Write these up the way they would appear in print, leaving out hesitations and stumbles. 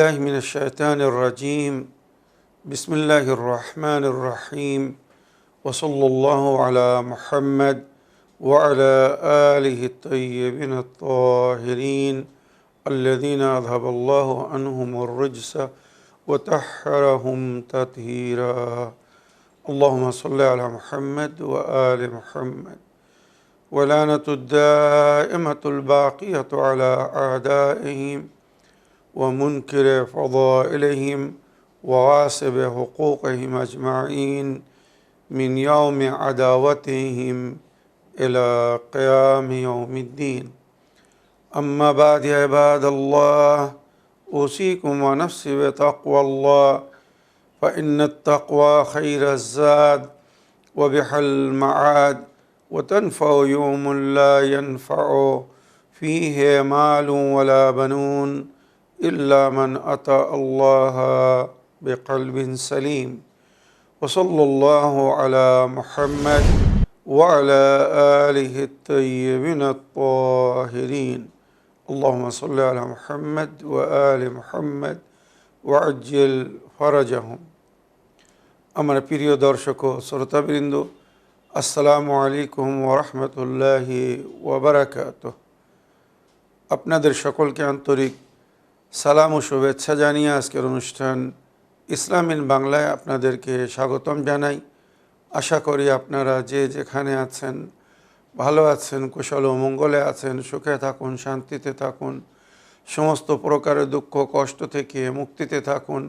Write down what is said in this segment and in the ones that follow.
بالله من الشيطان الرجيم بسم الله الرحمن الرحيم وصلى الله على محمد وعلى آله الطيبين الطاهرين الذين أذهب الله عنهم الرجس وطهرهم تطهيرا اللهم صل على محمد وآل محمد ولعنة الدائمة الباقية على أعدائهم ومنكر فضائلهم وغاصب حقوقهم أجمعين من يوم عداوتهم إلى قيام يوم الدين أما بعد عباد الله أوصيكم ونفسي بتقوى الله فإن التقوى خير الزاد وبح المعاد وتنفع يوم لا ينفع فيه مال ولا بنون إلا من أتى الله بقلب سليم وصلى الله على محمد وعلى آله الطيبين الطاهرين اللهم صل على محمد وآل محمد وعجل فرجهم আমার প্রিয় দর্শক ও শ্রোতাবৃন্দ আসসালামু আলাইকুম ওয়া রাহমাতুল্লাহি ওয়া বারাকাতুহু আপনাদের সকলকে আন্তরিক সালাম ও শুভেচ্ছা জানিয়ে আজকের অনুষ্ঠান ইসলাম ইন বাংলায় আপনাদেরকে স্বাগতম জানাই। আশা করি আপনারা যে যেখানে আছেন ভালো আছেন, কুশল ও মঙ্গলে আছেন, সুখে থাকুন, শান্তিতে থাকুন, সমস্ত প্রকারের দুঃখ কষ্ট থেকে মুক্তিতে থাকুন।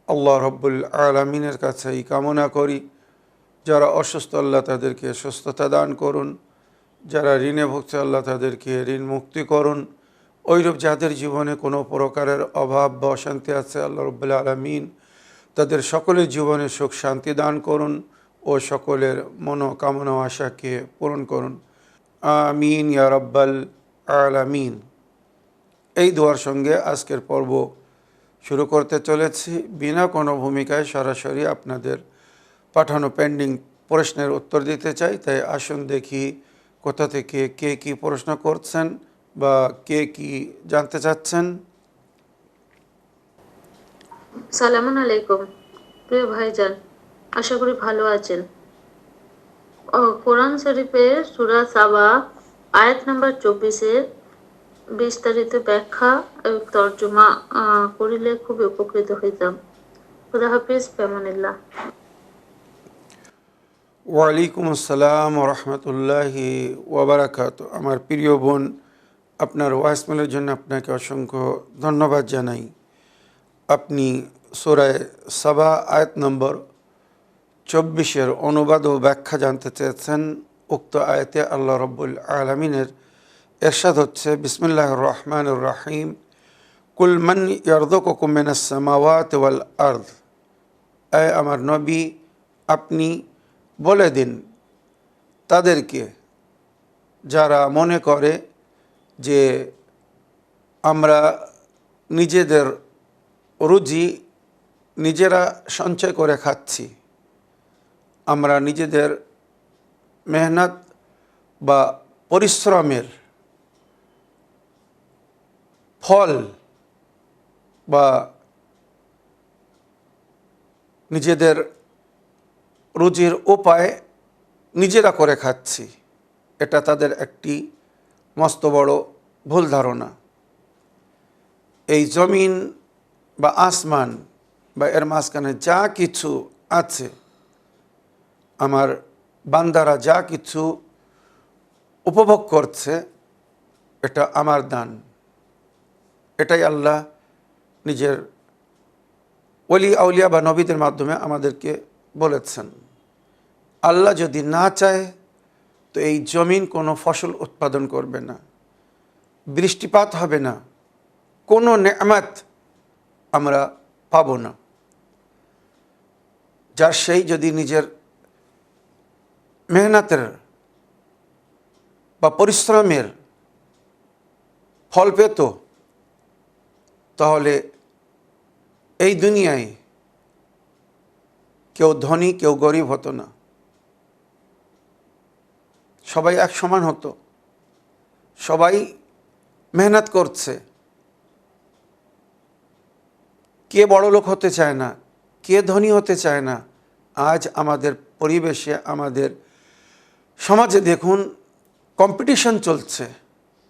আল্লাহ রব্বুল আলামিনের কাছে এই কামনা করি। যারা অসুস্থ আল্লাহ তাদেরকে সুস্থতা দান করুন, যারা ঋণে ভুগছে আল্লাহ তাদেরকে ঋণ মুক্তি করুন। ওইরূপ যাদের জীবনে কোনো প্রকারের অভাব বা অশান্তি আছে আল্লাহ রব্বুল আলামিন তাদের সকলের জীবনে সুখ শান্তি দান করুন ও সকলের মনোকামনা আশাকে পূরণ করুন। আমিন ইয়া রাব্বাল আলামিন। এই দোয়ার সঙ্গে আজকের পর্ব শুরু করতে চলেছি। বিনা কোনো ভূমিকায় সরাসরি আপনাদের পাঠানো পেন্ডিং প্রশ্নের উত্তর দিতে চাই। তাই আসুন দেখি কোথা থেকে কে কী প্রশ্ন করছেন বা কে কি জানতে চাচ্ছেন। সালামুন আলাইকুম প্রিয় ভাইজান, আশা করি ভালো আছেন। কোরআন শরীফের সূরা সাবা আয়াত নাম্বার 24-এর বিস্তারিত ব্যাখ্যা এবং তর্জমা করিলে খুবই উপকৃত হইতাম। খুদা হাফিজ, ফেমানিল্লাহ। ওয়ালাইকুম আসসালাম ওয়া রাহমাতুল্লাহি ওয়া বারাকাতুহু। আমার প্রিয় বোন, আপনার ওয়াইসমেলের জন্য আপনাকে অসংখ্য ধন্যবাদ জানাই। আপনি সূরা সাবা আয়াত নম্বর 24-এর অনুবাদ ও ব্যাখ্যা জানতে চেয়েছেন। উক্ত আয়াতে আল্লাহ রব্বুল আলামিনের ইরশাদ হচ্ছে, বিসমিল্লাহির রহমানির রহিম, কুল মান ইয়ারযুকুকুম মিনাস সামাওয়াতি ওয়াল আরদ। আমার নবী, আপনি বলে দিন তাদেরকে যারা মনে করে যে আমরা নিজেদের রুজি নিজেরা সঞ্চয় করে খাচ্ছি, আমরা নিজেদের মেহনত বা পরিশ্রমের ফল বা নিজেদের রুজির উপায় নিজেরা করে খাচ্ছি, এটা তাদের একটি মস্ত বড় ভুল ধারণা। এই জমিন বা আসমান বা এর মাঝখানে যা কিছু আছে, আমার বান্দারা যা কিছু উপভোগ করছে, এটা আমার দান। এটাই আল্লাহ নিজের ওলি আউলিয়া বা নবীদের মাধ্যমে আমাদেরকে বলেছেন। আল্লাহ যদি না চায় তো এই জমিন কোনো ফসল উৎপাদন করবে না, বৃষ্টিপাত হবে না, কোনো নেয়ামত আমরা পাব না। যার সেই যদি নিজের মেহনতের বা পরিশ্রমের ফল পেত, তাহলে এই দুনিয়ায় কেউ ধনী কেউ গরিব হতো না, সবাই এক সমান হতো। সবাই মেহনত করছে, কে বড় লোক হতে চায় না, কে ধনী হতে চায় না। আজ আমাদের পরিবেশে, আমাদের সমাজে দেখুন কম্পিটিশন চলছে।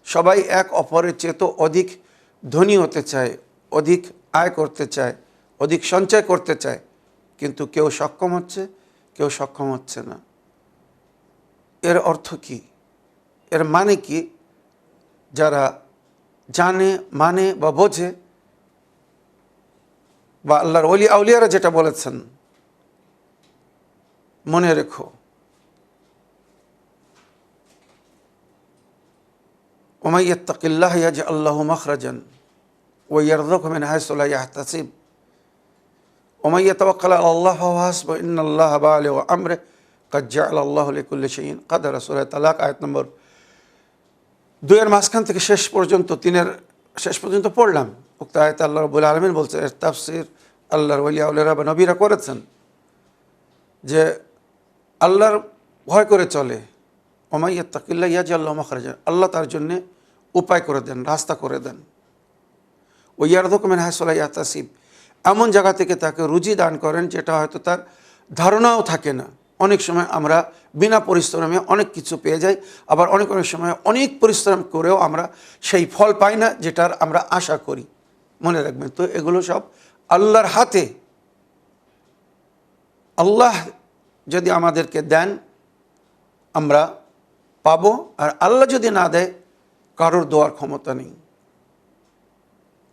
সবাই এক অপরের চেয়ে তো অধিক ধনী হতে চায়, অধিক আয় করতে চায়, অধিক সঞ্চয় করতে চায়, কিন্তু কেউ সক্ষম হচ্ছে, কেউ সক্ষম হচ্ছে না। এর অর্থ কি? এর মানে কি? যারা জানে, মানে বা বোঝে, বা আল্লাহর ওলি আউলিয়ারা যেটা বলেছেন, মনে রেখো, ওমাই ইয়াত্তাকিল্লাহ ইয়াজআল লাহু মাখরাজান ওয়া ইয়ারযুকহু মিন হাইসু লা ইয়াহতাসিব ওমাই ইয়াতাওয়াক্কাল আলাল্লাহ ফাহুয়া হাসবুহু ইন্নাল্লাহা বালিগু আমরিহি ক্বাদ জাআলা আল্লাহু লিকুল্লি শাইইন কাদরা। সূরা তালাক আয়াত নম্বর 2 এর মাঝখান থেকে শেষ পর্যন্ত, 3 এর শেষ পর্যন্ত পড়লাম। উক্ত আয়াতে আল্লাহ রাব্বুল আলামিন বলছে, এর তাফসীর আল্লাহর ওলি আউলিয়ারা বা নবীরা করেছেন, যে আল্লাহর ভয় করে চলে, ওমাই ইয়াত্তাকিল্লাহ ইয়াজআল লাহু মাখরাজান, আল্লাহ তার জন্য উপায় করে দেন, রাস্তা করে দেন। ওয়া ইয়ারযুকহু মিন হাইসু লা ইয়াহতাসিব, এমন জায়গা থেকে তাকে রুজি দান করেন যেটা হয়তো তার ধারণাও থাকে না। অনেক সময় আমরা বিনা পরিশ্রমে অনেক কিছু পেয়ে যাই, আবার অনেক অনেক সময় অনেক পরিশ্রম করেও আমরা সেই ফল পাই না যেটার আমরা আশা করি। মনে রাখবেন তো, এগুলো সব আল্লাহর হাতে। আল্লাহ যদি আমাদেরকে দেন আমরা পাবো, আর আল্লাহ যদি না দেয় কারোর দোয়ার ক্ষমতা নেই।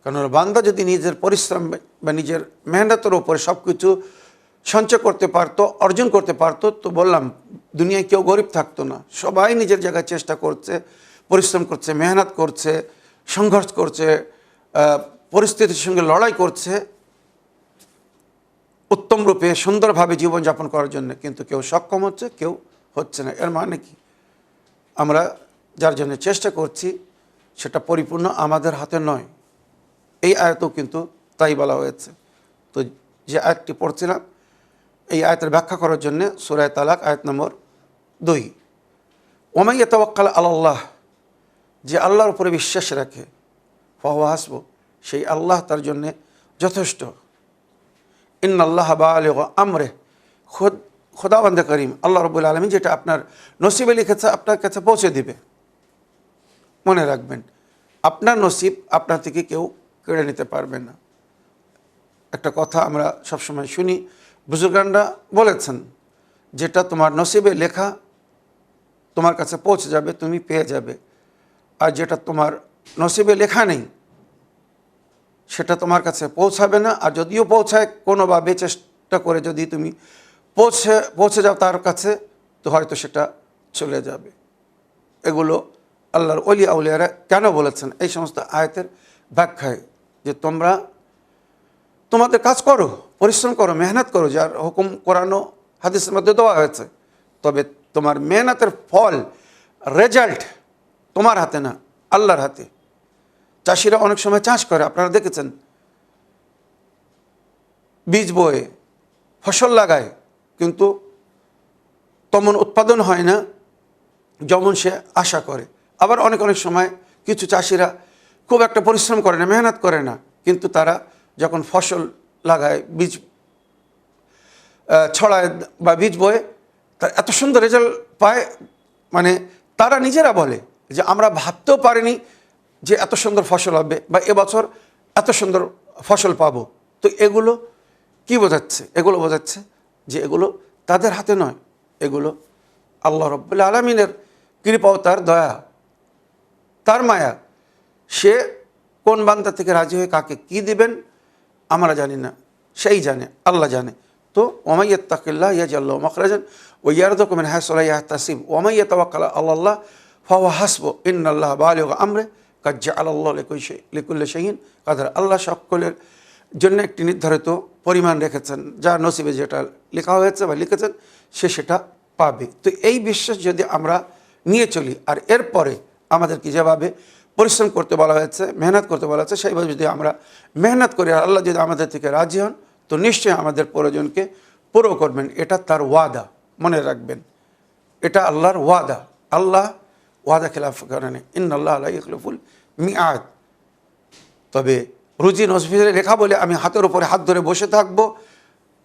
কারণ বান্দা যদি নিজের পরিশ্রম বা নিজের মেহনতের ওপরে সব কিছু সঞ্চয় করতে পারতো, অর্জন করতে পারতো, তো বললাম দুনিয়ায় কেউ গরিব থাকতো না। সবাই নিজের জায়গায় চেষ্টা করছে, পরিশ্রম করছে, মেহনত করছে, সংঘর্ষ করছে, পরিস্থিতির সঙ্গে লড়াই করছে উত্তম রূপে সুন্দরভাবে জীবনযাপন করার জন্য, কিন্তু কেউ সক্ষম হচ্ছে, কেউ হচ্ছে না। এর মানে কি? আমরা যার জন্য চেষ্টা করছি সেটা পরিপূর্ণ আমাদের হাতে নয়। এই আয়াতেও কিন্তু তাই বলা হয়েছে। তো যে আয়াতটি পড়ছিলাম, এই আয়াতের ব্যাখ্যা করার জন্য সূরা তালাক আয়াত নম্বর 2, ওমাই ইয়াতাওয়াক্কাল আলাল্লাহ, যে আল্লাহর উপরে বিশ্বাস রাখে, ফাহুয়া হাসবুহু, সেই আল্লাহ তার জন্যে যথেষ্ট। ইন্নাল্লাহা বালিগু আমরিহি, খোদাবন্দে করিম আল্লাহ রাব্বুল আলামিন যেটা আপনার নসিবে লিখেছে আপনার কাছে পৌঁছে দিবে। মনে রাখবেন, আপনার নসিব আপনার থেকে কেউ কেড়ে নিতে পারবে না। একটা কথা আমরা সবসময় শুনি, বুজুর্গানরা বলেছেন, যেটা তোমার নসিবে লেখা তোমার কাছে পৌঁছে যাবে, তুমি পেয়ে যাবে। আর যেটা তোমার নসিবে লেখা নেই সেটা তোমার কাছে পৌঁছাবে না। আর যদিও পৌঁছায় কোনোভাবে চেষ্টা করে যদি তুমি পৌঁছে যাও তার কাছে, তো হয়তো সেটা চলে যাবে। এগুলো আল্লাহর ওলি আউলিয়ারা কেন বলেছেন এই সমস্ত আয়াতের ব্যাখ্যায়, যে তোমরা তোমাদের কাজ করো, পরিশ্রম করো, মেহনত করো, যার হুকুম কোরআন ও হাদিসের মধ্যে দেওয়া হয়েছে, তবে তোমার মেহনতের ফল, রেজাল্ট তোমার হাতে না, আল্লাহর হাতে। চাষিরা অনেক সময় চাষ করে, আপনারা দেখেছেন, বীজ বয়ে ফসল লাগায়, কিন্তু তেমন উৎপাদন হয় না যেমন সে আশা করে। আবার অনেক অনেক সময় কিছু চাষিরা খুব একটা পরিশ্রম করে না, মেহনত করে না, কিন্তু তারা যখন ফসল লাগায়, বীজ ছড়ায় বা বীজ বয়ে, তার এত সুন্দর রেজাল্ট পায়, মানে তারা নিজেরা বলে যে আমরা ভাবতেও পারিনি যে এত সুন্দর ফসল হবে বা এবছর এত সুন্দর ফসল পাবো। তো এগুলো কি বোঝাচ্ছে? এগুলো বোঝাচ্ছে যে এগুলো তাদের হাতে নয়, এগুলো আল্লাহ রাব্বুল আলামিনের কৃপা ও তার দয়া, তার মায়া। সে কোন বান্দা থেকে রাজি হয়ে কাকে কি দিবেন আমরা জানি না, সেই জানে, আল্লাহ জানে। তো ওমাই ইয়াত্তাকিল্লাহ ইয়াজআল লাহু মাখরাজান ওয়া ইয়ারযুকহু মিন হাইসু লা ইয়াহতাসিব ওমাই ইয়াতাওয়াক্কাল আলাল্লাহ ফাহুয়া হাসবুহু ইন্নাল্লাহা বালিগু আমরিহি ক্বাদ জাআলা আল্লাহু লিকুল্লি শাইইন কাদরা। আল্লাহ সকলের জন্য একটি নির্ধারিত পরিমাণ রেখেছেন, যা নসিবে যেটা লেখা হয়েছে বা লিখেছেন সে সেটা পাবে। তো এই বিশ্বাস যদি আমরা নিয়ে চলি, আর এরপরে আমাদেরকে যেভাবে পরিশ্রম করতে বলা হয়েছে, মেহনত করতে বলা হয়েছে, সেইভাবে যদি আমরা মেহনত করি, আর আল্লাহ যদি আমাদের থেকে রাজি হন, তো নিশ্চয়ই আমাদের প্রয়োজনকে পুরো করবেন। এটা তার ওয়াদা, মনে রাখবেন, এটা আল্লাহর ওয়াদা। আল্লাহ ওয়াদা খেলাফ করেন, ইন্নাল্লাহা লা ইখলিফুল মিআদ। তবে রুজি নসিবে লেখা বলে আমি হাতের উপরে হাত ধরে বসে থাকব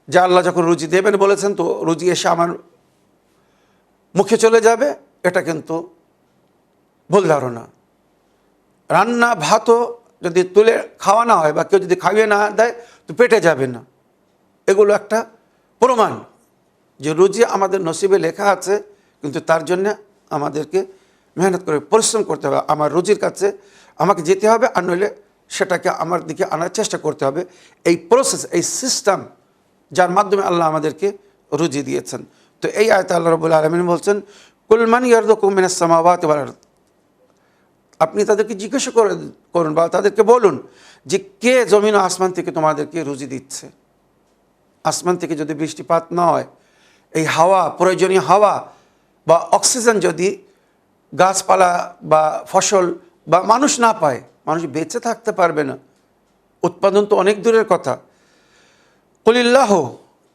যে আল্লাহ যখন রুজি দেবেন বলেছেন তো রুজি এসে আমার মুখে চলে যাবে, এটা কিন্তু ভুল ধারণা। রান্না ভাতও যদি তুলে খাওয়ানো হয় বা কেউ যদি খাইয়ে না দেয় তো পেটে যাবে না। এগুলো একটা প্রমাণ যে রুজি আমাদের নসিবে লেখা আছে, কিন্তু তার জন্য আমাদেরকে মেহনত করে পরিশ্রম করতে হবে। আমার রুজির কাছে আমাকে যেতে হবে, আর নইলে সেটাকে আমার দিকে আনার চেষ্টা করতে হবে। এই প্রসেস, এই সিস্টেম যার মাধ্যমে আল্লাহ আমাদেরকে রুজি দিয়েছেন। তো এই আয়াতে আল্লাহ রাব্বুল আলামিন বলছেন, কুল মান ইয়ারযুকুকুম মিনাস সামাওয়াতি ওয়াল আরদ। আপনি তাদেরকে জিজ্ঞাসা করুন বা তাদেরকে বলুন যে কে জমিন ও আসমান থেকে তোমাদেরকে রুজি দিচ্ছে। আসমান থেকে যদি বৃষ্টিপাত না হয়, এই হাওয়া, প্রয়োজনীয় হাওয়া বা অক্সিজেন যদি গাছপালা বা ফসল বা মানুষ না পায়, মানুষ বেঁচে থাকতে পারবে না। উৎপাদন তো অনেক দূরের কথা। কুলিল্লাহ,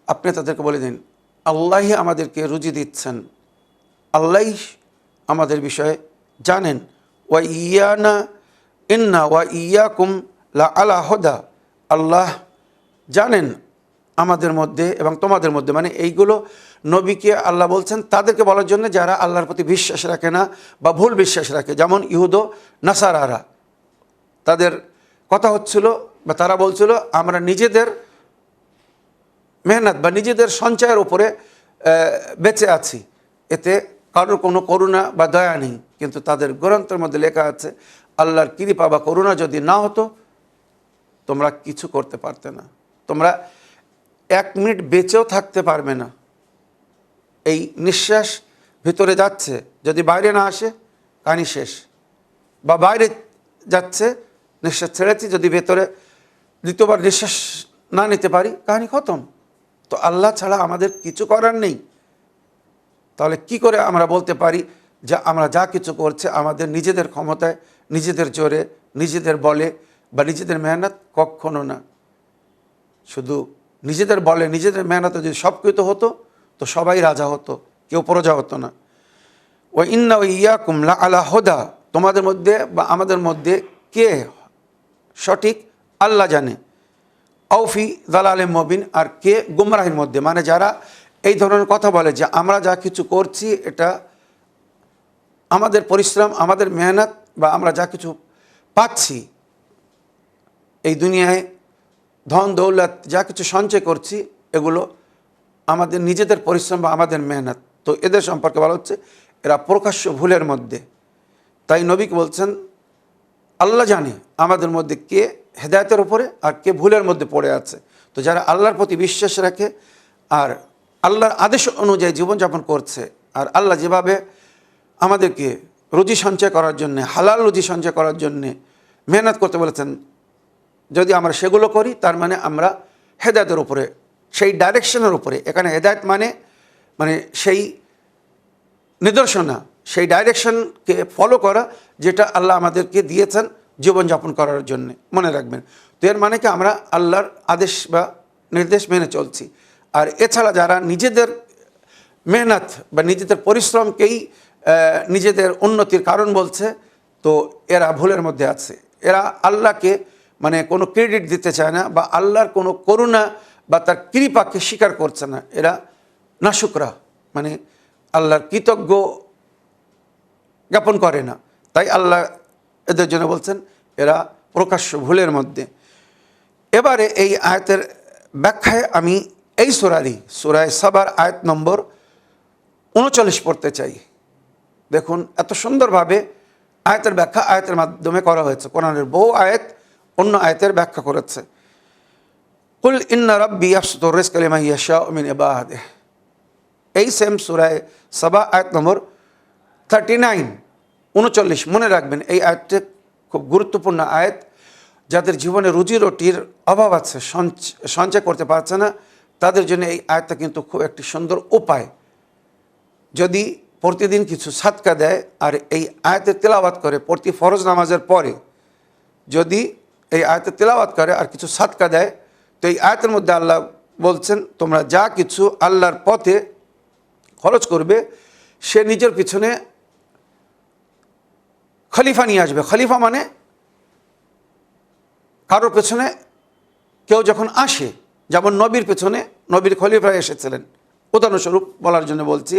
আপনি তাদেরকে বলে দিন আল্লাহই আমাদেরকে রুজি দিচ্ছেন, আল্লাহই আমাদের বিষয়ে জানেন। ওয়া ইয়ানা ইন্না ওয়া ইয়াকুম লা আলা হুদা, আল্লাহ জানেন আমাদের মধ্যে এবং তোমাদের মধ্যে, মানে এইগুলো নবীকে আল্লাহ বলছেন তাদেরকে বলার জন্য যারা আল্লাহর প্রতি বিশ্বাস রাখে না বা ভুল বিশ্বাস রাখে, যেমন ইহুদ ও নাসারারা। তাদের কথা হচ্ছিল বা তারা বলছিল আমরা নিজেদের মেহনত বা নিজেদের সঞ্চয়ের উপরে বেঁচে আছি, এতে কারোর কোনো করুণা বা দয়া নেই। কিন্তু তাদের গ্রন্থের মধ্যে লেখা আছে আল্লাহর কৃপা বা করুণা যদি না হতো তোমরা কিছু করতে পারতে না, তোমরা 1 মিনিট বেঁচেও থাকতে পারবে না। এই নিঃশ্বাস ভিতরে যাচ্ছে, যদি বাইরে না আসে কাহিনী শেষ, বা বাইরে যাচ্ছে নিঃশ্বাস ছেড়েছি, যদি ভেতরে দ্বিতীয়বার নিঃশ্বাস না নিতে পারি কাহিনী খতম। তো আল্লাহ ছাড়া আমাদের কিছু করার নেই। তাহলে কি করে আমরা বলতে পারি যে আমরা যা কিছু করছে আমাদের নিজেদের ক্ষমতায়, নিজেদের জোরে, নিজেদের বলে বা নিজেদের মেহনত? কখনো না। শুধু নিজেদের বলে, নিজেদের মেহনতে যদি সব কিছু হতো তো সবাই রাজা হতো, কেউ প্রজা হতো না। ওয়া ইন্না ওয়া ইয়াকুম লা আলা হুদা, তোমাদের মধ্যে বা আমাদের মধ্যে কে সঠিক আল্লাহ জানে। আউফি দালালে মুবিন, আর কে গুমরাহির মধ্যে, মানে যারা এই ধরনের কথা বলে যে আমরা যা কিছু করছি এটা আমাদের পরিশ্রম, আমাদের মেহনত বা আমরা যা কিছু পাচ্ছি এই দুনিয়ায়, ধন দৌলত যা কিছু সঞ্চয় করছি, এগুলো আমাদের নিজেদের পরিশ্রম বা আমাদের মেহনত। তো এদের সম্পর্কে বলা হচ্ছে এরা প্রকাশ্য ভুলের মধ্যে। তাই নবীকে বলছেন আল্লাহ জানে আমাদের মধ্যে কে হেদায়েতের উপরে আর কে ভুলের মধ্যে পড়ে আছে। তো যারা আল্লাহর প্রতি বিশ্বাস রাখে আর আল্লাহর আদেশ অনুযায়ী জীবনযাপন করছে, আর আল্লাহ যেভাবে আমাদেরকে রুজি সঞ্চয় করার জন্যে, হালাল রুজি সঞ্চয় করার জন্যে মেহনত করতে বলেছেন, যদি আমরা সেগুলো করি তার মানে আমরা হেদায়েতের উপরে, সেই ডাইরেকশনের উপরে। এখানে হেদায়েত মানে মানে সেই নিদর্শনা, সেই ডাইরেকশনকে ফলো করা যেটা আল্লাহ আমাদেরকে দিয়েছেন জীবনযাপন করার জন্য, মনে রাখবেন। তো এর মানে কি আমরা আল্লাহর আদেশ বা নির্দেশ মেনে চলছি। আর এছাড়া যারা নিজেদের মেহনত বা নিজেদের পরিশ্রমকেই নিজেদের উন্নতির কারণ বলছে, তো এরা ভুলের মধ্যে আছে। এরা আল্লাহকে মানে কোনো ক্রেডিট দিতে চায় না বা আল্লাহর কোনো করুণা বা তার কৃপাকে স্বীকার করছে না। এরা নাশুকরা, মানে আল্লাহর কৃতজ্ঞ জ্ঞাপন করে না। তাই আল্লাহ এদের জন্য বলছেন এরা প্রকাশ্য ভুলের মধ্যে। এবারে এই আয়াতের ব্যাখ্যায় আমি এই সূরা সাবার আয়াত নম্বর 39 পড়তে চাই। দেখুন এত সুন্দরভাবে আয়াতের ব্যাখ্যা আয়াতের মাধ্যমে করা হয়েছে। কোরআনের বহু আয়াত অন্য আয়াতের ব্যাখ্যা করেছে। কুল ইন্না রাব্বি ইয়াবসুতু রিজকা লিমান ইয়াশাউ মিন ইবাদিহি, এই সেম সূরা সাবা আয়াত নম্বর 39 মনে রাখবেন। এই আয়াতটি খুব গুরুত্বপূর্ণ আয়াত। যাদের জীবনে রুজি রুটির অভাব আছে, সঞ্চয় করতে পারছে না, তাদের জন্য এই আয়াতটা কিন্তু খুব একটি সুন্দর উপায়। যদি প্রতিদিন কিছু সাদকা দেয় আর এই আয়াতের তেলাওয়াত করে, প্রতি ফরজ নামাজের পরে যদি এই আয়াতের তেলাওয়াত করে আর কিছু সাদকা দেয়, তো এই আয়াতের মধ্যে আল্লাহ বলছেন তোমরা যা কিছু আল্লাহর পথে খরচ করবে সে নিজের পিছনে খলিফা নিয়ে আসবে। খলিফা মানে কারোর পেছনে কেউ যখন আসে, যেমন নবীর পেছনে নবীর খলিফা এসেছিলেন, উদাহরণস্বরূপ বলার জন্য বলছি,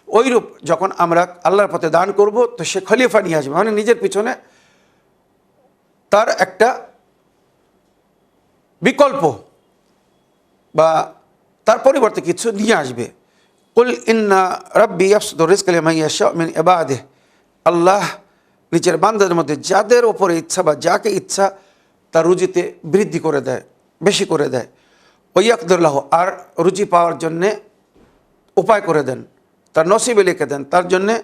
ওইরূপ যখন আমরা আল্লাহর পথে দান করব তো সে খলিফা নিয়ে আসবে, মানে নিজের পিছনে তার একটা বিকল্প বা তার পরিবর্তে কিছু নিয়ে আসবে। কুল ইন্না রাব্বি ইয়াবসুতু রিজকা লিমান ইয়াশাউ মিন ইবাদিহি, আল্লাহ নিজের বান্দাদের মধ্যে যাদের ওপরে ইচ্ছা বা যাকে ইচ্ছা তার রুজিতে বৃদ্ধি করে দেয়, বেশি করে দেয়। ওয়াইয়াকদির লাহু, আর রুজি পাওয়ার জন্যে উপায় করে দেন, তার নসিবে লিখে দেন, তার জন্যে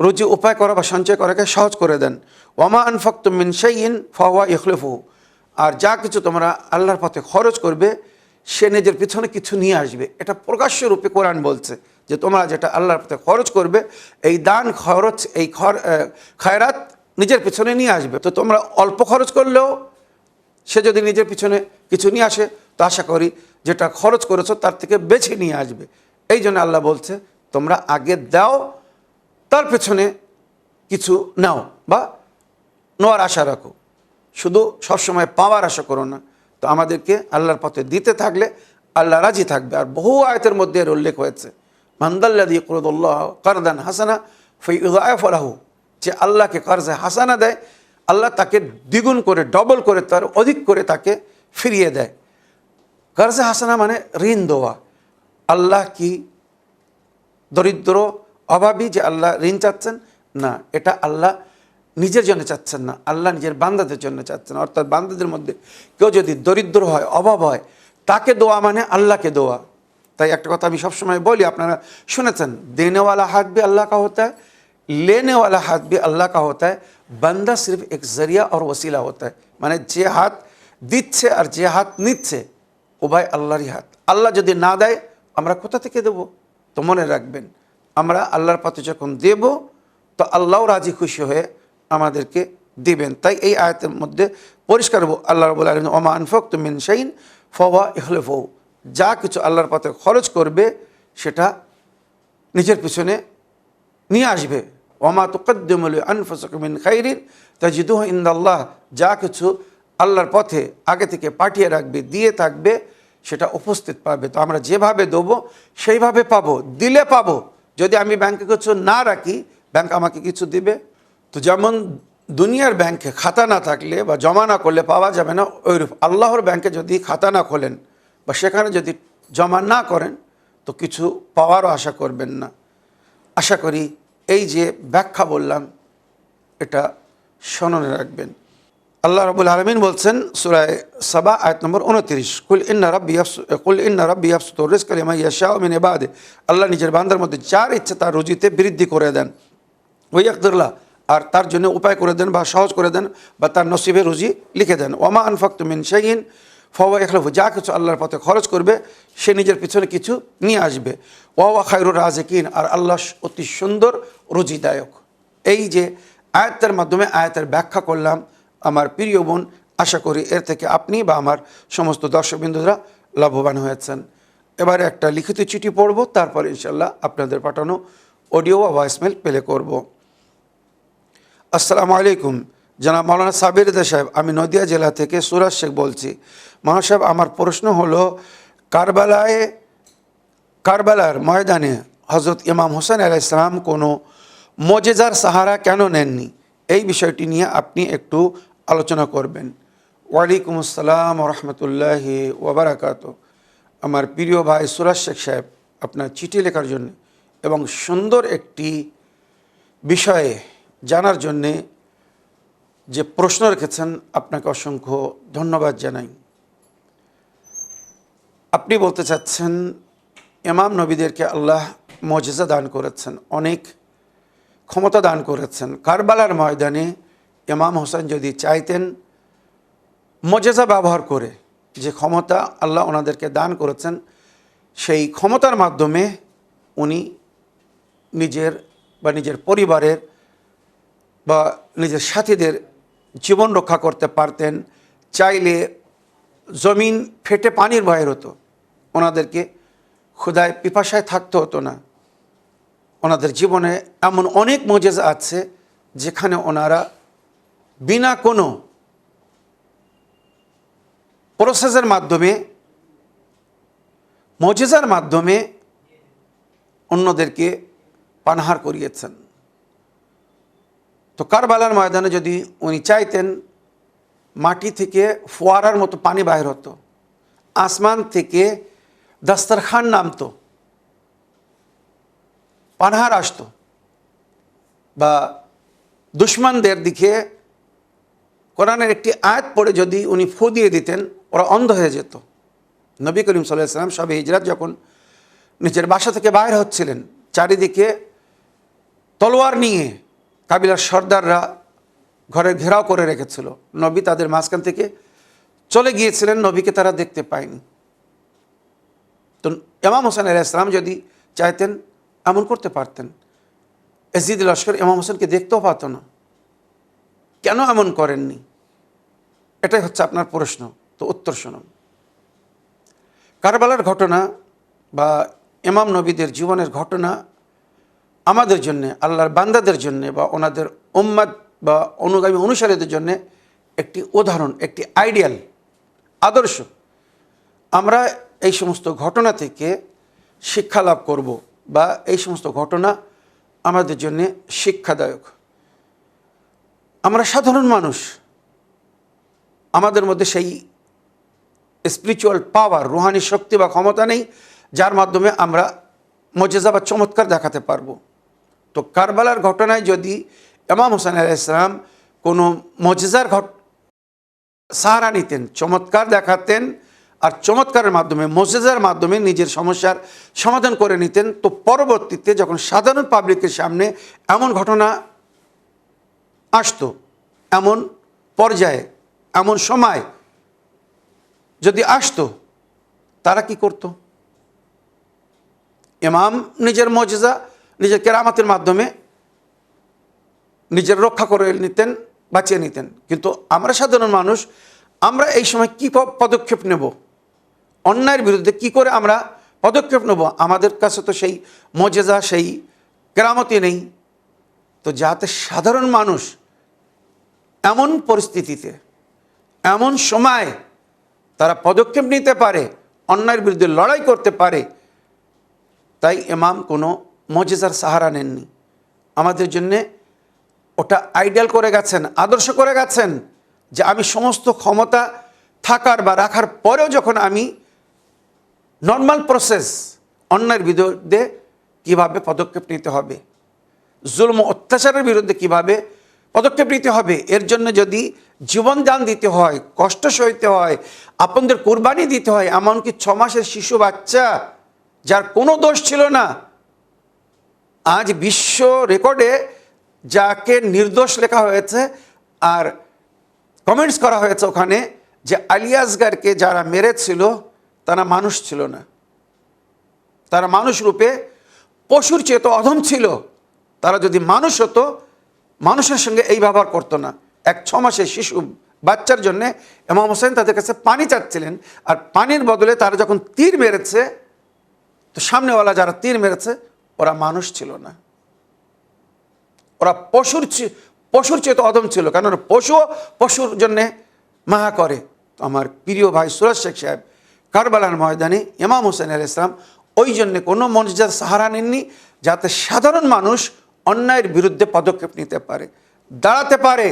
রুজি উপায় করা বা সঞ্চয় করাকে সহজ করে দেন। ওয়ামা আনফাকতুম মিন শাইইন ফাহুয়া ইখলিফুহু, আর যা কিছু তোমরা আল্লাহর পথে খরচ করবে সে নিজের পিছনে কিছু নিয়ে আসবে। এটা প্রকাশ্য রূপে কোরআন বলছে যে তোমরা যেটা আল্লাহর পথে খরচ করবে, এই দান খরচ, এই খায়রাত নিজের পিছনে নিয়ে আসবে। তো তোমরা অল্প খরচ করলেও সে যদি নিজের পিছনে কিছু নিয়ে আসে তো আশা করি যেটা খরচ করেছো তার থেকে বেছে নিয়ে আসবে। এই জন্য আল্লাহ বলছে তোমরা আগে দাও, তার পেছনে কিছু নাও বা নেওয়ার আশা রাখো, শুধু সবসময় পাওয়ার আশা করো না। তো আমাদেরকে আল্লাহর পথে দিতে থাকলে আল্লাহ রাজি থাকবে। আর বহু আয়াতের মধ্যে এর উল্লেখ হয়েছে, মানদাল্লাযী ইয়াকরিদুল্লাহ কারদান হাসানা ফায়ুযায়িফু লাহু, যে আল্লাহকে কারজে হাসানা দেয় আল্লাহ তাকে দ্বিগুণ করে, ডবল করে, তার অধিক করে তাকে ফিরিয়ে দেয়। কারজে হাসানা মানে ঋণ দেওয়া। আল্লাহ কি দরিদ্র অভাবী যে আল্লাহ ঋণ চাচ্ছেন? না, এটা আল্লাহ নিজের জন্য চাচ্ছেন না, আল্লাহ নিজের বান্দাদের জন্য চাচ্ছেন। অর্থাৎ বান্দাদের মধ্যে কেউ যদি দরিদ্র হয়, অভাব হয়, তাকে দোয়া মানে আল্লাহকে দোয়া। তাই একটা কথা আমি সবসময় বলি, আপনারা শুনেছেন, দেনেওয়ালা হাত भी अल्लाह का होता है, लेने वाला हाथ भी अल्लाह का होता है, बंदा सिर्फ एक जरिया और वसीला होता है। মানে যে হাত দিচ্ছে আর যে হাত নিচ্ছে উভয় আল্লাহরই হাত। আল্লাহ যদি না দেয় আমরা কোথা থেকে দেব? তো মনে রাখবেন, আমরা আল্লাহর পথে যখন দেব তো আল্লাহও রাজি খুশি হয়ে আমাদেরকে দিবেন। তাই এই আয়াতের মধ্যে পরিষ্কার আল্লাহ রাব্বুল আলামিন ওমা আনফাকতুম মিন শাইইন ফাহুয়া ইখলিফুহু, যা কিছু আল্লাহর পথে খরচ করবে সেটা নিজের পিছনে নিয়ে আসবে। ওমা তুকদ্দিমু লিআনফুসিকুম মিন খাইরিন তাজিদুহু ইনদাল্লাহ, যা কিছু আল্লাহর পথে আগে থেকে পাঠিয়ে রাখবে, দিয়ে থাকবে, সেটা উপস্থিত পাবে। তো আমরা যেভাবে দেবো সেইভাবে পাবো, দিলে পাবো। যদি আমি ব্যাংকে কিছু না রাখি ব্যাংক আমাকে কিছু দিবে? তো যেমন দুনিয়ার ব্যাংকে খাতা না থাকলে বা জমা না করলে পাওয়া যাবে না, ওইরূপ আল্লাহর ব্যাংকে যদি খাতা না খোলেন বা সেখানে যদি জমা না করেন তো কিছু পাওয়ারও আশা করবেন না। আশা করি এই যে ব্যাখ্যা বললাম এটা স্মরণে রাখবেন। আল্লাহ রাব্বুল আলামিন বলছেন সূরা সাবা আয়াত নম্বর 29, কুল ইন্না রাব্বি ইয়াবসুতু রিজকা লিমান ইয়াশাউ মিন ইবাদিহি, আল্লাহ নিজের বান্দার মধ্যে যার ইচ্ছে তার রুজিতে বৃদ্ধি করে দেন। ওয়াইয়াকদির লাহু, আর তার জন্য উপায় করে দেন বা সহজ করে দেন বা তার নসিবে রুজি লিখে দেন। ওমা আনফাকতুম মিন শাইইন ফাহুয়া ইখলিফুহু, যা কিছু আল্লাহর পথে খরচ করবে সে নিজের পিছনে কিছু নিয়ে আসবে। ওয়া হুয়া খায়রুর রাযিকিন, আর আল্লাহ অতি সুন্দর রুজিদায়ক। এই যে আয়াতের মাধ্যমে আয়াতের ব্যাখ্যা করলাম আমার প্রিয় বোন, আশা করি এর থেকে আপনি বা আমার সমস্ত দর্শকবৃন্দরা লাভবান হয়েছেন। এবারে একটা লিখিত চিঠি পড়ব, তারপর ইনশাল্লাহ আপনাদের পাঠানো অডিও বা ভয়েসমেল প্লে করব। আসসালামু আলাইকুম, জনাব মাওলানা সাবির রেজা সাহেব, আমি নদিয়া জেলা থেকে সুরাজ শেখ বলছি। মাওলানা সাহেব, আমার প্রশ্ন হলো কারবালার ময়দানে হজরত ইমাম হোসেন আলাইহিস সালাম কোনো মুজিজার সাহারা কেন নেননি? এই বিষয়টি নিয়ে আপনি একটু আলোচনা করবেন। ওয়ালাইকুম আসসালাম ওয়া রাহমাতুল্লাহি ওয়া বারাকাতুহু। আমার প্রিয় ভাই সুরাজ শেখ সাহেব, আপনার চিঠি লেখার জন্য এবং সুন্দর একটি বিষয়ে জানার জন্যে যে প্রশ্ন রেখেছেন আপনাকে অসংখ্য ধন্যবাদ জানাই। আপনি বলতে চাচ্ছেন ইমাম নবীদেরকে আল্লাহ মুজিজা দান করেছেন, অনেক ক্ষমতা দান করেছেন। কারবালার ময়দানে ইমাম হোসেন যদি চাইতেন মুজিজা ব্যবহার করে, যে ক্ষমতা আল্লাহ ওনাদেরকে দান করেছেন, সেই ক্ষমতার মাধ্যমে উনি নিজের বা নিজের পরিবারের বা নিজের সাথীদের জীবন রক্ষা করতে পারতেন। চাইলে জমিন ফেটে পানির বাইর হতো, ওনাদেরকে ক্ষুধায় পিপাসায় থাকতে হতো না। ওনাদের জীবনে এমন অনেক মুজিজা আছে যেখানে ওনারা বিনা কোনো প্রসেসের মাধ্যমে, মুজিজার মাধ্যমে অন্যদেরকে পানাহার করিয়েছেন। তো কারবালার ময়দানে যদি উনি চাইতেন, মাটি থেকে ফোয়ারার মতো পানি বাইর হতো, আসমান থেকে দস্তরখান নামতো, পানাহার আসতো, বা দুশ্মনদের দিকে কোরআনের একটি আয়াত পড়ে যদি উনি ফু দিয়ে দিতেন, ওরা অন্ধ হয়ে যেত। নবী করিম সাল্লাল্লাহু আলাইহি ওয়াসাল্লাম সবে হিজরত যখন নিজের বাসা থেকে বাইর হচ্ছিলেন, চারিদিকে তলোয়ার নিয়ে কাবিলার সর্দাররা ঘরে ঘেরাও করে রেখেছিল। নবী তাদের মাঝখান থেকে চলে গিয়েছিলেন, নবীকে তারা দেখতে পায়নি। তো ইমাম হোসেন আলাইহিস সালাম যদি চাইতেন এমন করতে পারতেন। ইয়াজিদ লস্কর ইমাম হোসেনকে দেখতেও পারত না, কেন এমন করেননি? এটাই হচ্ছে আপনার প্রশ্ন। তো উত্তর শুনুন। কারবালার ঘটনা বা ইমাম নবীদের জীবনের ঘটনা আমাদের জন্য, আল্লাহর বান্দাদের জন্য, বা ওনাদের উম্মত বা অনুগামী অনুসারীদের জন্য একটি উদাহরণ, একটি আইডিয়াল, আদর্শ। আমরা এই সমস্ত ঘটনা থেকে শিক্ষা লাভ করব, বা এই সমস্ত ঘটনা আমাদের জন্য শিক্ষাদায়ক। আমরা সাধারণ মানুষ, আমাদের মধ্যে সেই স্পিরিচুয়াল পাওয়ার, রুহানি শক্তি বা ক্ষমতা নেই যার মাধ্যমে আমরা মুজিজা বা চমৎকার দেখাতে পারবো। তো কারবালার ঘটনায় যদি ইমাম হোসেন আলাইহিস সালাম কোনো মুজিজার সাহারা নিতেন, চমৎকার দেখাতেন, আর চমৎকারের মাধ্যমে, মুজিজার মাধ্যমে নিজের সমস্যার সমাধান করে নিতেন, তো পরবর্তীতে যখন সাধারণ পাবলিকের সামনে এমন ঘটনা আসতো, এমন পর্যায়ে, এমন সময় যদি আসতো, তারা কি করত? ইমাম নিজের মুজিজা, নিজের কেরামতের মাধ্যমে নিজের রক্ষা করে নিতেন, বাঁচিয়ে নিতেন। কিন্তু আমরা সাধারণ মানুষ, আমরা এই সময় কি পদক্ষেপ নেব? অন্যায়ের বিরুদ্ধে কি করে আমরা পদক্ষেপ নেব? আমাদের কাছে তো সেই মুজিজা, সেই কেরামতই নেই। তো যাতে সাধারণ মানুষ এমন পরিস্থিতিতে, এমন সময় তারা পদক্ষেপ নিতে পারে, অন্যায়ের বিরুদ্ধে লড়াই করতে পারে, তাই ইমাম কোনো মুজিজার সাহারা নেননি। আমাদের জন্যে ওটা আইডিয়াল করে গেছেন, আদর্শ করে গেছেন, যে আমি সমস্ত ক্ষমতা থাকার বা রাখার পরেও যখন আমি নর্মাল প্রসেস, অন্যায়ের বিরুদ্ধে কীভাবে পদক্ষেপ নিতে হবে, জুলম অত্যাচারের বিরুদ্ধে কীভাবে পদক্ষেপ নিতে হবে, এর জন্য যদি জীবনদান দিতে হয়, কষ্ট সইতে হয়, আপনদের কুরবানি দিতে হয়, এমনকি 6 মাসের শিশু বাচ্চা যার কোনো দোষ ছিল না, আজ বিশ্ব রেকর্ডে যাকে নির্দোষ লেখা হয়েছে, আর কমেন্টস করা হয়েছে ওখানে যে আলী আসগারকে যারা মেরেছিল তারা মানুষ ছিল না, তারা মানুষ রূপে পশুর চেয়ে তো অধম ছিল। তারা যদি মানুষ হতো, মানুষের সঙ্গে এই ব্যবহার করতো না। এক 6 মাসের শিশু বাচ্চার জন্য ইমাম হোসেন তাদের কাছে পানি চাচ্ছিলেন, আর পানির বদলে তারা যখন তীর মেরেছে, তো সামনেওয়ালা যারা তীর মেরেছে ওরা মানুষ ছিল না, ওরা পশুর চেয়ে তো অধম ছিল। কারণ পশুও পশুর জন্যে মায়া করে। তো আমার প্রিয় ভাই সুরাজ শেখ সাহেব কারবালার ময়দানে ইমাম হোসেন আলাইহিস সালাম ওই জন্যে কোনো মুজিজার সাহারা নেননি, যাতে সাধারণ মানুষ অন্যায়ের বিরুদ্ধে পদক্ষেপ নিতে পারে, দাঁড়াতে পারে।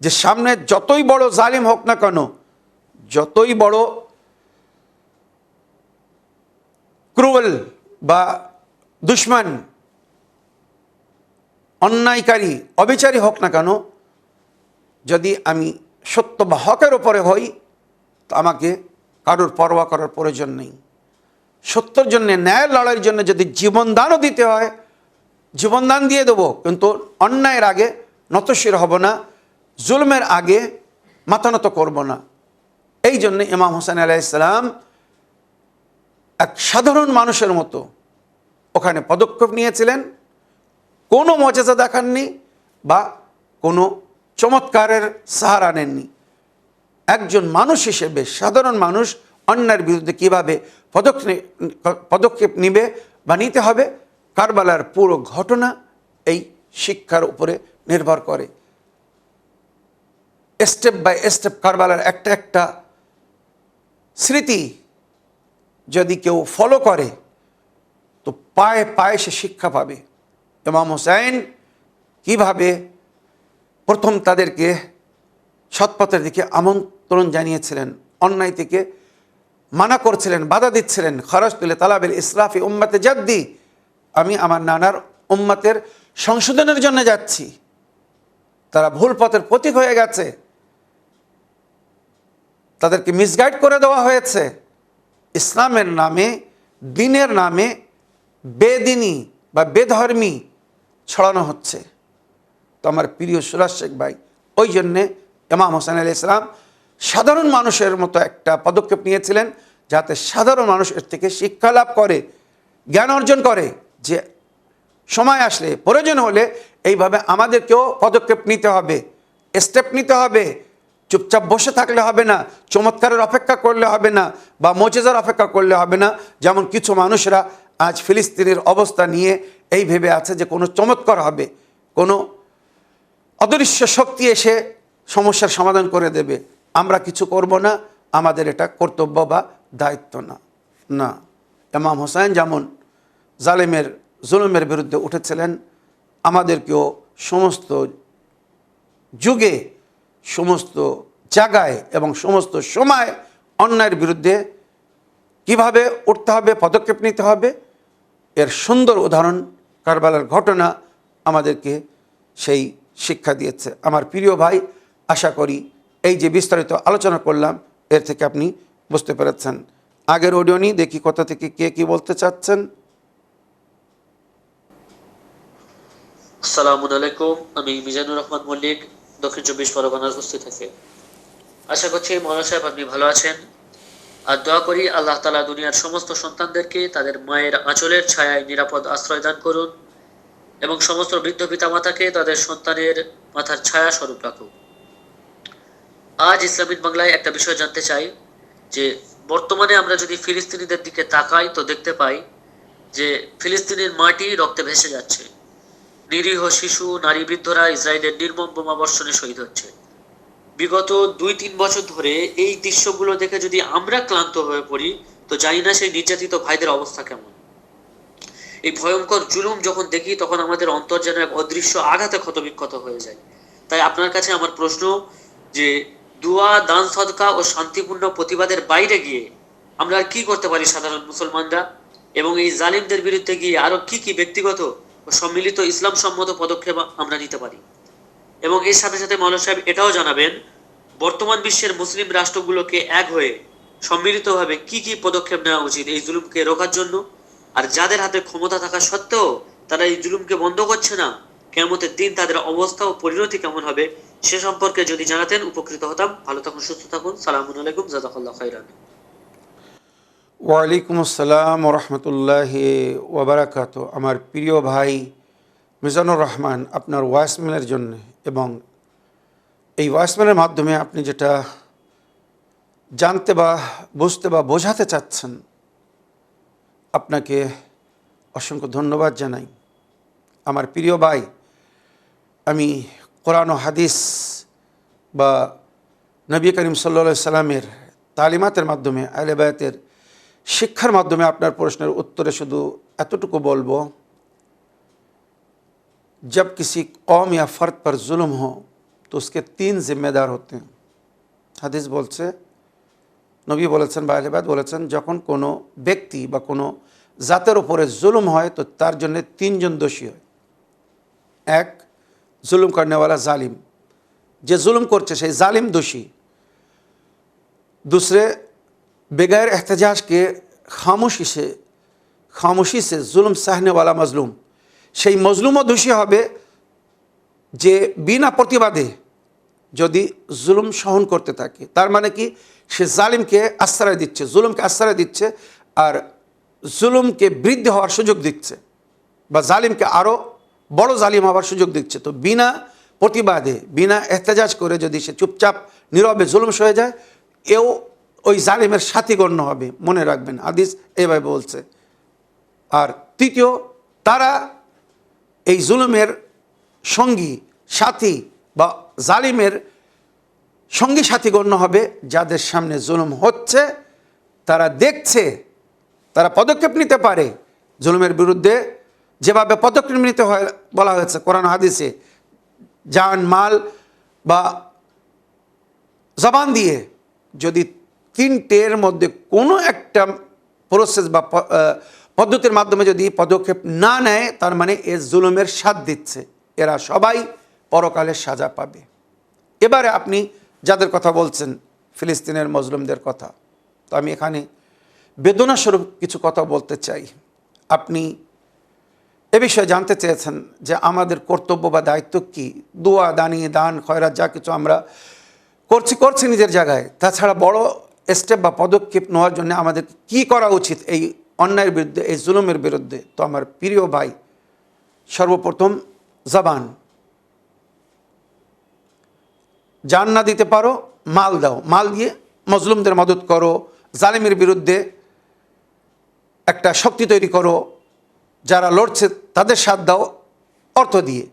যে সামনে যতই বড় জালিম হোক না কেন, যতই বড় ক্রুয়েল বা দুশ্মন, অন্যায়কারী, অবিচারী হোক না কেন, যদি আমি সত্য বা হকের ওপরে হই, তো আমাকে কারোর পরোয়া করার প্রয়োজন নেই। সত্যের জন্য, ন্যায়ের লড়াইয়ের জন্য যদি জীবনদানও দিতে হয়, জীবনদান দিয়ে দেবো, কিন্তু অন্যায়ের আগে নতশির হব না, জুলমের আগে মাথা নত করব না। এই জন্য ইমাম হোসেন আলাইহিস সালাম এক সাধারণ মানুষের মতো ওখানে পদক্ষেপ নিয়েছিলেন, কোনো মুজিজা দেখাননি বা কোনো চমৎকারের সাহারা নেননি। একজন মানুষ হিসেবে, সাধারণ মানুষ অন্যায়ের বিরুদ্ধে কীভাবে পদক্ষেপ নিবে বা নিতে হবে, কারবালার পুরো ঘটনা এই শিক্ষার উপরে নির্ভর করে। স্টেপ বাই স্টেপ কারবালার একটা স্মৃতি যদি কেউ ফলো করে তো পায়ে পায়ে সে শিক্ষা পাবে। ইমাম হোসেন কিভাবে প্রথম তাদেরকে সৎপথের দিকে আমন্ত্রণ জানিয়েছিলেন, অন্যায় থেকে মানা করছিলেন, বাধা দিচ্ছিলেন। খরজতুল তালাবিল ইসরাফি উম্মতে জাদ্দি, আমি আমার নানার উম্মতের সংশোধনের জন্য যাচ্ছি, তারা ভুল পথের প্রতীক হয়ে গেছে, তাদেরকে মিসগাইড করে দেওয়া হয়েছে। ইসলামের নামে, দ্বীনের নামে বেদিনী বা বেধর্মী ছড়ানো হচ্ছে। তো আমার প্রিয় সুরাজ শেখ ভাই, ওই জন্যে ইমাম হোসেন আলাইহিস সালাম সাধারণ মানুষের মতো একটা পদক্ষেপ নিয়েছিলেন, যাতে সাধারণ মানুষ এর থেকে শিক্ষা লাভ করে, জ্ঞান অর্জন করে, যে সময় আসলে, প্রয়োজন হলে এইভাবে আমাদেরকেও পদক্ষেপ নিতে হবে, স্টেপ নিতে হবে। চুপচাপ বসে থাকলে হবে না, চমৎকারের অপেক্ষা করলে হবে না, বা মুজিজার অপেক্ষা করলে হবে না। যেমন কিছু মানুষরা আজ ফিলিস্তিনের অবস্থা নিয়ে এই ভেবে আছে যে কোনো চমৎকার হবে, কোনো অদৃশ্য শক্তি এসে সমস্যার সমাধান করে দেবে। আমরা কিছু করব না, আমাদের এটা কর্তব্য বা দায়িত্ব না। না, ইমাম হোসেন যেমন জালেমের জুলুমের বিরুদ্ধে উঠেছিলেন, আমাদেরকেও সমস্ত যুগে, সমস্ত জায়গায় এবং সমস্ত সময় অন্যায়ের বিরুদ্ধে কিভাবে উঠতে হবে, পদক্ষেপ নিতে হবে, এর সুন্দর উদাহরণ কারবালার ঘটনা আমাদেরকে সেই শিক্ষা দিয়েছে। আমার প্রিয় ভাই, আশা করি এই যে বিস্তারিত আলোচনা করলাম এর থেকে আপনি বুঝতে পেরেছেন। আগের অডিও নিয়ে দেখি কোথা থেকে কে কি বলতে চাচ্ছেন। আসসালামু আলাইকুম, আমি মিজানুর রহমান মল্লিক, দক্ষিণ 24 পরগনার উপস্থিত থেকে। আশা করছি মৌলানা সাহেব আপনি ভালো আছেন। আর দোয়া করি আল্লাহ তাআলা দুনিয়ার সমস্ত সন্তানদেরকে তাদের মায়ের আঁচলের ছায়ায় নিরাপদ আশ্রয় দান করুন এবং সমস্ত বৃদ্ধ পিতামাতাকে তাদের সন্তানের মাথার ছায়া স্বরূপ রাখুন। আজ ইসলামিক বাংলায় একটা বিষয় জানতে চাই যে বর্তমানে আমরা যদি ফিলিস্তিনিদের দিকে তাকাই তো দেখতে পাই যে ফিলিস্তিনের মাটি রক্তে ভেসে যাচ্ছে। নিরীহ শিশু, নারী, বৃদ্ধরা ইসরায়েলের নির্মম বোমাবর্ষণে শহীদ হচ্ছে। বিগত 2-3 বছর ধরে এই দৃশ্যগুলো দেখে যদি আমরা ক্লান্ত হয়ে পড়ি তো জানি না সেই নির্যাতিত ভাইদের অবস্থা কেমন। এই ভয়ঙ্কর জুলুম যখন দেখি তখন আমাদের অন্তর যেন এক অদৃশ্য আঘাতে ক্ষতবিক্ষত হয়ে যায়। তাই আপনার কাছে আমার প্রশ্ন যে দুয়া, দান, সদকা ও শান্তিপূর্ণ প্রতিবাদের বাইরে গিয়ে আমরা আর কি করতে পারি সাধারণ মুসলমানরা, এবং এই জালিমদের বিরুদ্ধে গিয়ে আরো কি কি ব্যক্তিগত ও সম্মিলিত ইসলাম সম্মত পদক্ষেপ আমরা নিতে পারি। এবং এর সাথে সাথে মৌলানা সাহেব এটাও জানাবেন বর্তমান বিশ্বের মুসলিম রাষ্ট্রগুলোকে এক হয়ে সম্মিলিতভাবে কি কি পদক্ষেপ নেওয়া উচিত এই জুলুমকে রোখার জন্য, আর যাদের হাতে ক্ষমতা থাকা সত্ত্বেও তারা এই জুলুমকে বন্ধ করছে না, কিয়ামতের দিন তাদের অবস্থা ও পরিণতি কেমন হবে সে সম্পর্কে যদি জানাতেন উপকৃত হতাম। ভালো থাকুন, সুস্থ থাকুন। সালামু আলাইকুম, জাযাকাল্লাহু খাইরান। ওয়ালাইকুম আসসালাম রহমতুল্লাহি ওয়াবারাকাতু। আমার প্রিয় ভাই মিজানুর রহমান, আপনার ভয়েসমেলের জন্য এবং এই ভয়েসমেলের মাধ্যমে আপনি যেটা জানতে বা বুঝতে বা বোঝাতে চাচ্ছেন, আপনাকে অসংখ্য ধন্যবাদ জানাই। আমার প্রিয় ভাই, আমি কোরআন ও হাদিস বা নবী করিম সাল্লাল্লাহু আলাইহি সাল্লামের তালিমাতের মাধ্যমে, আহলে বায়াতের শিক্ষার মাধ্যমে আপনার প্রশ্নের উত্তরে শুধু এতটুকু বলবো, जब किसी कौम या फ़र्द पर जुल्म हो तो उसके 3 जिम्मेदार होते हैं। হাদিস বলছে, নবী বলেছেন বা আহলে বায়াত বলেছেন, যখন কোনো ব্যক্তি বা কোনো জাতের উপরে জুলুম হয় তো তার জন্য 3 জন দোষী হয়। এক, जुल्म करने वाला जालिम, যে जुल्म করছে সেই জালিম দোষী। दूसरे, बगैर एहतजाज के खामोशी से जुल्म सहने वाला मजलूम, সেই মজলুমও দোষী হবে যে বিনা প্রতিবাদে যদি জুলুম সহন করতে থাকে। তার মানে কি, সে জালিমকে আশ্রয় দিচ্ছে, জুলুমকে আশ্রয় দিচ্ছে, আর জুলুমকে বৃদ্ধি হওয়ার সুযোগ দিচ্ছে বা জালিমকে আরও বড় জালিম হওয়ার সুযোগ দিচ্ছে। তো বিনা প্রতিবাদে, বিনা এহতেজাজ করে যদি সে চুপচাপ নীরবে জুলুম সয়ে যায়, এও ওই জালিমের সাথী গণ্য হবে। মনে রাখবেন, হাদিস এইভাবে বলছে। আর তৃতীয়, তারা এই জুলুমের সঙ্গী সাথী বা জালিমের সঙ্গী সাথী গণ্য হবে যাদের সামনে জুলুম হচ্ছে তারা দেখছে, তারা পদক্ষেপ নিতে পারে জুলুমের বিরুদ্ধে। যেভাবে পদক্ষেপ নিতে হয় বলা হয়েছে কোরআন হাদিসে, জান মাল বা জবান দিয়ে, যদি তিনটের মধ্যে কোনো একটা প্রসেস বা পদ্ধতির মাধ্যমে যদি পদক্ষেপ না নেয়, তার মানে এ জুলুমের সাথ দিচ্ছে, এরা সবাই পরকালের সাজা পাবে। এবারে আপনি যাদের কথা বলছেন, ফিলিস্তিনের মজলুমদের কথা, তো আমি এখানে বেদনাস্বরূপ কিছু কথা বলতে চাই। আপনি এ বিষয়ে জানতে চেয়েছেন যে আমাদের কর্তব্য বা দায়িত্ব কি। দোয়া, দানি, দান, খয়রাত যা কিছু আমরা করছি নিজের জায়গায়, তাছাড়া বড় স্টেপ বা পদক্ষেপ নেওয়ার জন্য আমাদের কি করা উচিত এই অন্যায়ের বিরুদ্ধে, এই জুলুমের বিরুদ্ধে। তো আমার প্রিয় ভাই, সর্বপ্রথম জবান। জান না দিতে পারো, মাল দাও, মাল দিয়ে মজলুমদের মদত করো, জালিমের বিরুদ্ধে একটা শক্তি তৈরি করো, যারা লড়ছে তাদের সাথ দাও অর্থ দিয়ে।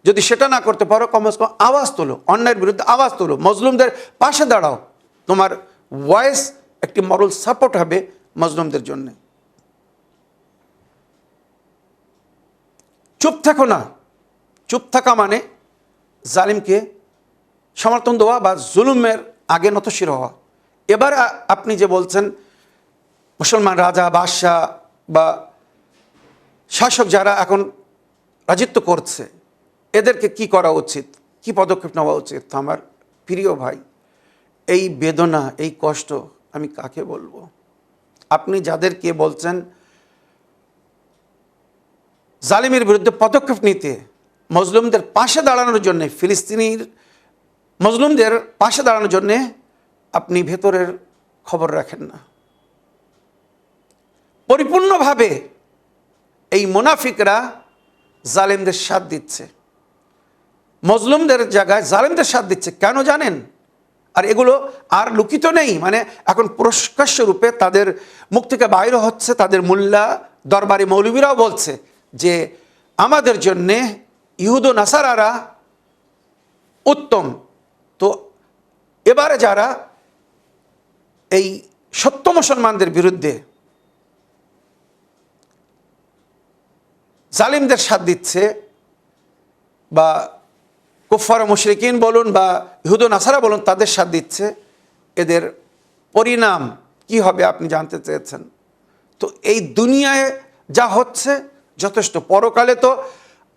যদি সেটা না করতে পারো, কমসে কম আওয়াজ তোলো, অন্যায়ের বিরুদ্ধে আওয়াজ তোলো, মজলুমদের পাশে দাঁড়াও। তোমার ভয়েস একটি মরাল সাপোর্ট হবে মজলুমদের জন্য। চুপ থাকো না। চুপ থাকা মানে জালিমকে সমর্থন দেওয়া বা জুলুমের আগে নতশির হওয়া। এবার আপনি যে বলছেন মুসলমান রাজা, বাদশাহ বা শাসক যারা এখন রাজত্ব করছে, এদেরকে কি করা উচিত, কি পদক্ষেপ নেওয়া উচিত। আমার প্রিয় ভাই, এই বেদনা, এই কষ্ট আমি কাকে বলবো। আপনি যাদেরকে বলছেন জালিমের বিরুদ্ধে পদক্ষেপ নিতে, মজলুমদের পাশে দাঁড়ানোর জন্যে, ফিলিস্তিনির মজলুমদের পাশে দাঁড়ানোর জন্যে আপনি ভেতরের খবর রাখেন না। পরিপূর্ণভাবে এই মুনাফিকরা জালিমদের সাথ দিচ্ছে, মজলুমদের জায়গায় জালিমদের সাথ দিচ্ছে। কেন জানেন? আর এগুলো আর লুকিত নেই, মানে এখন প্রকাশ্য রূপে তাদের মুখ থেকে বাইরে হচ্ছে। তাদের মোল্লা, দরবারি মৌলবীরাও বলছে যে আমাদের জন্যে ইহুদ ও নাসারারা উত্তম। তো এবারে যারা এই সত্য মুসলমানদের বিরুদ্ধে জালিমদের সাথ দিচ্ছে, বা কুফার মুশরিকিন বলুন বা ইহুদ নাসারা বলুন, তাদের সাথ দিচ্ছে, এদের পরিণাম কি হবে আপনি জানতে চেয়েছেন। তো এই দুনিয়ায় যা হচ্ছে যথেষ্ট, পরকালে তো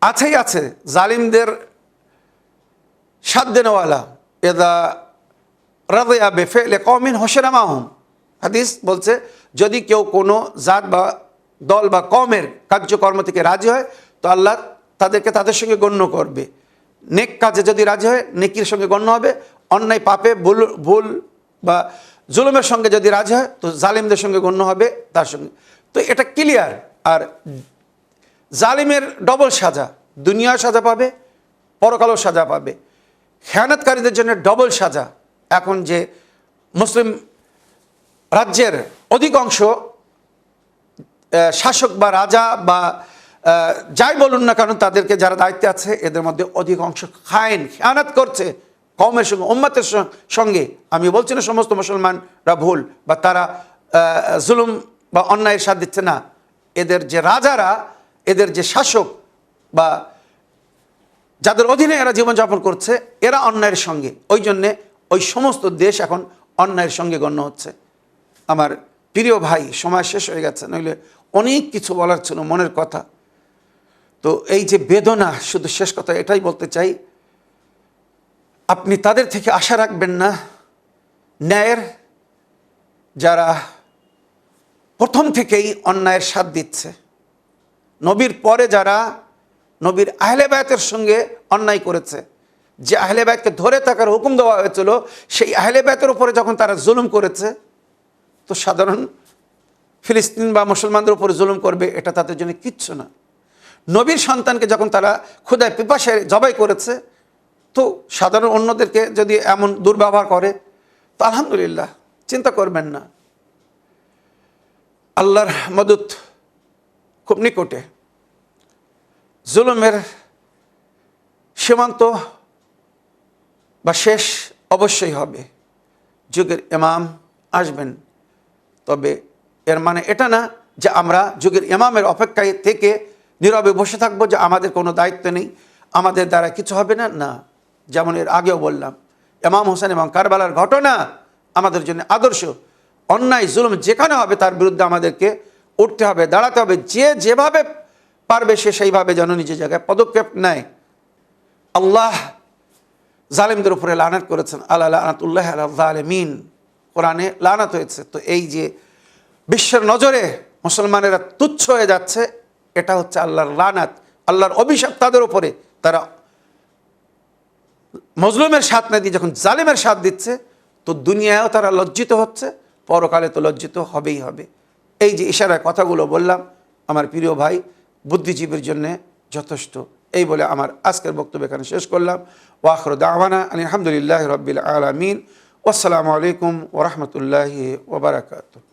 আছেই আছে জালিমদের সাথ দেনওয়ালা। এদা রাদিয়া বিফি'লি কওমিন হুশিরা মাহুম, হাদিস বলছে যদি কেউ কোনো জাত বা দল বা কওমের কার্যকর্ম থেকে রাজি হয়, তো আল্লাহ তাদেরকে তাদের সঙ্গে গণ্য করবে। নেক কাজে যদি রাজি হয়, নেকির সঙ্গে গণ্য হবে। অন্যায়, পাপে, ভুল বা জুলুমের সঙ্গে যদি রাজি হয়, তো জালিমদের সঙ্গে গণ্য হবে তার সঙ্গে। তো এটা ক্লিয়ার। আর জালিমের ডবল সাজা, দুনিয়াও সাজা পাবে, পরকালেও সাজা পাবে। খেয়ানতকারীদের জন্য ডবল সাজা। এখন যে মুসলিম রাজ্যের অধিকাংশ শাসক বা রাজা বা যাই বলুন না কেন, তাদেরকে যারা দায়িত্বে আছে, এদের মধ্যে অধিকাংশ খেয়ানত করছে কওমের সঙ্গে, উম্মতের সঙ্গে। আমি বলছি না সমস্ত মুসলমানরা ভুল বা তারা জুলুম বা অন্যায়ের সাথ দিচ্ছে না। এদের যে রাজারা, এদের যে শাসক বা যাদের অধীনে এরা জীবনযাপন করছে, এরা অন্যায়ের সঙ্গে। ওই জন্যে ওই সমস্ত দেশ এখন অন্যায়ের সঙ্গে গণ্য হচ্ছে। আমার প্রিয় ভাই, সময় শেষ হয়ে গেছে, নইলে অনেক কিছু বলার ছিল, মনের কথা। তো এই যে বেদনা, শুধু শেষ কথা এটাই বলতে চাই, আপনি তাদের থেকে আশা রাখবেন না ন্যায়ের, যারা প্রথম থেকেই অন্যায়ের সাথ দিচ্ছে। নবীর পরে যারা নবীর আহলে বায়তের সঙ্গে অন্যায় করেছে, যে আহলে বায়তকে ধরে থাকার হুকুম দেওয়া হয়েছিল, সেই আহলে বায়তের উপরে যখন তারা জুলুম করেছে, তো সাধারণ ফিলিস্তিন বা মুসলমানদের উপরে জুলুম করবে এটা তাদের জন্য কিচ্ছু না। নবীর সন্তানকে যখন তারা ক্ষুধায় পিপাসায় জবাই করেছে, তো সাধারণ অন্যদেরকে যদি এমন দুর্ব্যবহার করে, তো আলহামদুলিল্লাহ, চিন্তা করবেন না, আল্লাহর মদত খুব নিকটে। জুলুমের সীমান্ত বা শেষ অবশ্যই হবে। যুগের ইমাম আসবেন, তবে এর মানে এটা না যে আমরা যুগের ইমামের অপেক্ষায় থেকে নীরবে বসে থাকবো যে আমাদের কোনো দায়িত্ব নেই, আমাদের দ্বারা কিছু হবে না। না, যেমন এর আগেও বললাম, ইমাম হোসেন এবং কারবালার ঘটনা আমাদের জন্য আদর্শ। অন্যায় জুলুম যেখানে হবে তার বিরুদ্ধে আমাদেরকে উঠতে হবে, দাঁড়াতে হবে। যে যেভাবে পারবে সে সেইভাবে যেন নিজের জায়গায় পদক্ষেপ নেয়। আল্লাহ জালেমদের উপরে লানাত করেছেন, আল্লাহ লানাতুল্লাহ আলা জালিমিন, কোরআনে লানাত হয়েছে। তো এই যে বিশ্বের নজরে মুসলমানেরা তুচ্ছ হয়ে যাচ্ছে, এটা হচ্ছে আল্লাহর লানাত, আল্লাহর অভিশাপ তাদের উপরে। তারা মজলুমের সাথ না দিয়ে যখন জালিমের সাথ দিচ্ছে, তো দুনিয়ায়ও তারা লজ্জিত হচ্ছে, পরকালে তো লজ্জিত হবেই হবে। এই যে ইশারায় কথাগুলো বললাম আমার প্রিয় ভাই বুদ্ধিজীবীর জন্যে যথেষ্ট। এই বলে আমার আজকের বক্তব্য এখানে শেষ করলাম। ওয়া আখিরু দাওয়ানা আলহামদুলিল্লাহি রাব্বিল আলামিন। ওয়াসসালামু আলাইকুম ওয়া রাহমাতুল্লাহি ওয়া বারাকাতুহু।